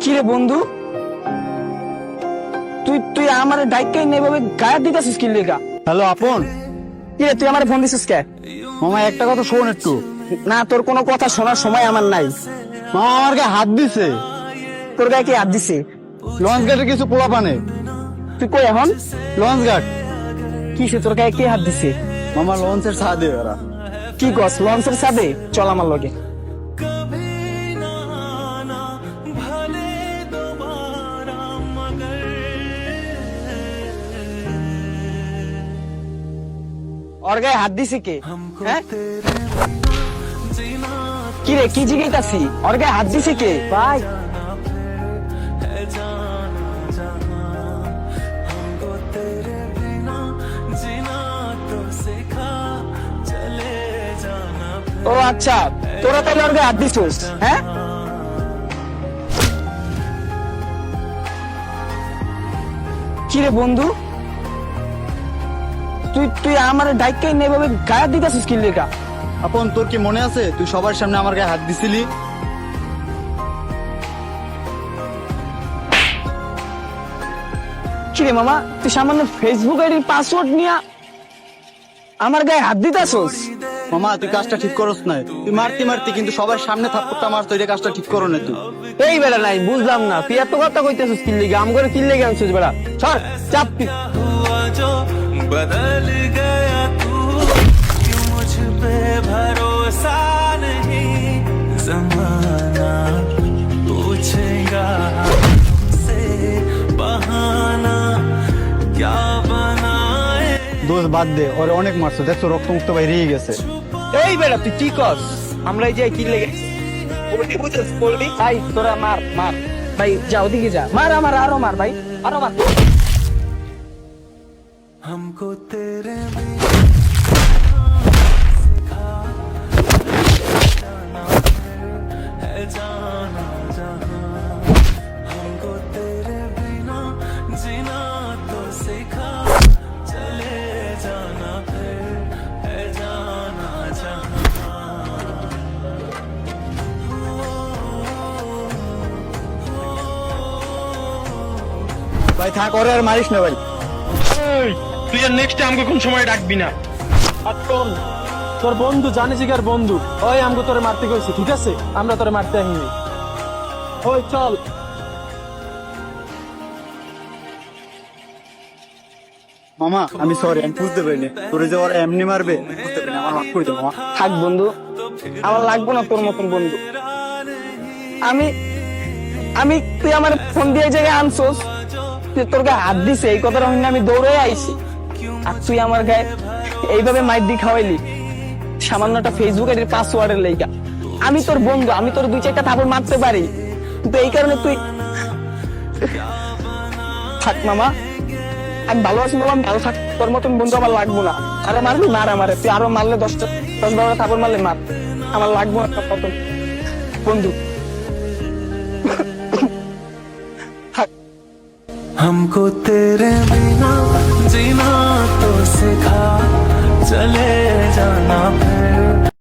কিরে বন্ধু, তুই তুই আমার ডাইকাই নেভাবে গায়ে দিতেছিস কি লেগা? হ্যালো আপন। কিরে তুই আমার ফোন দিছিস কে? মামা একটা কথা শোন একটু। না, তোর কোনো কথা শোনার সময় আমার নাই। মামা আমার গায়ে হাত দিছে। তোর গায়ে কি হাত দিছে? লঞ্চ ঘাটে কিছু পোলা পানে। তুই কই এখন? লঞ্চ ঘাট। কিসে তোর গায়ে কে হাত দিছে? মামা লঞ্চের ছাদে ওরা। কি কস, লঞ্চের ছাদে? চল আমার লগে। ওর গায়ে হাত দিছে কে? হ্যাঁ, কি রে কি জিগাইতাছি? ওর গায়ে হাত দিছে কে ভাই? ও আচ্ছা, তোরা তাহলে ওর গায়ে হাত দিছিস? হ্যাঁ, কি রে বন্ধু, তুই তুই আমার ডাইকাই নেভাবে গায়ে দিতেছিস কি লেগা? আপন তোর কি মনে আছে তুই সবার সামনে আমার গায়ে হাত দিছিলি? কি রে মামা, তুই সামান্য ফেসবুক আইডির পাসওয়ার্ড নিয়ে আমার গায়ে হাত দিতেছিস? মামা তুই কাজটা ঠিক করস না। তুই মারতি মারতি কিন্তু সবার সামনে থাপ্পড়টা মারতো, এটা কাজটা ঠিক করো না তুই। এই বেড়া নাই, বুঝলাম না তুই এত কথা কইতেছিস কি লেগা? আম করে কি লেগে আনছিস বেড়া? সর চাপ তুই। बदल गया तू क्यों मुझ पे भरोसा नहीं जमाना पूछेगा से बहाना क्या बनाए। দোষ বাদ দে, ওরে অনেক মারছো, দেখছো রক্ত মুক্ত বাইরেই গেছে। এই বেড়া তুই কি কস? আমরা এই যে কি লেগে বলবি ভাই, তোরা মার মার ভাই, যা ওদিকে যা, মার আমার আরো মার ভাই, আরো মার। हमको तेरे है जाना जहां हमको तेरे बिना जीना तो सिखा चले जाना फिर है जाना जहां। ভাই থাক, ওরে আর মারিস না ভাই। তুই আর নেক্সট আমাকে কোন সময় ডাকবি না। তোর বন্ধু জানে জিগার বন্ধু, ওই আমগো তোরে মারতে কইছে, ঠিক আছে? আমরা তোরে মারতে আহিনি। ওই চল। মামা আমি সরি, আমি বুঝতে পারিনি তোরে যে ওরা এমনি মারবে, বুঝতে পারিনি। আমার মাফ করে দে মামা। থাক বন্ধু, আমার লাগবো না তোর মতন বন্ধু। আমি আমি তুই আমার ফোন দিয়ে এই জায়গায় আনছোস, তুই তোর গায়ে হাত দিছে এই কথাটা শুনে আমি দৌড়ে আইছি, আর তুই আমার গায়ে এইভাবে মাইর দি খাওয়াইলি সামান্য একটা ফেসবুক আইডির পাসওয়ার্ডের লেগা। আমি তোর বন্ধু, আমি তোর দুই চারটা থাপড় মারতে পারি, কিন্তু এই কারণে তুই থাক মামা। আমি ভালো আছি বললাম, ভালো থাক, তোর মতন বন্ধু আমার লাগবো না। আরে মারবি মার, আমারে তুই আরো মারলে 10-12 থাপড় মারলে মার, আমার লাগবো না তোর মতন বন্ধু। हमको तेरे बिना जीना तो सिखा चले जाना फिर।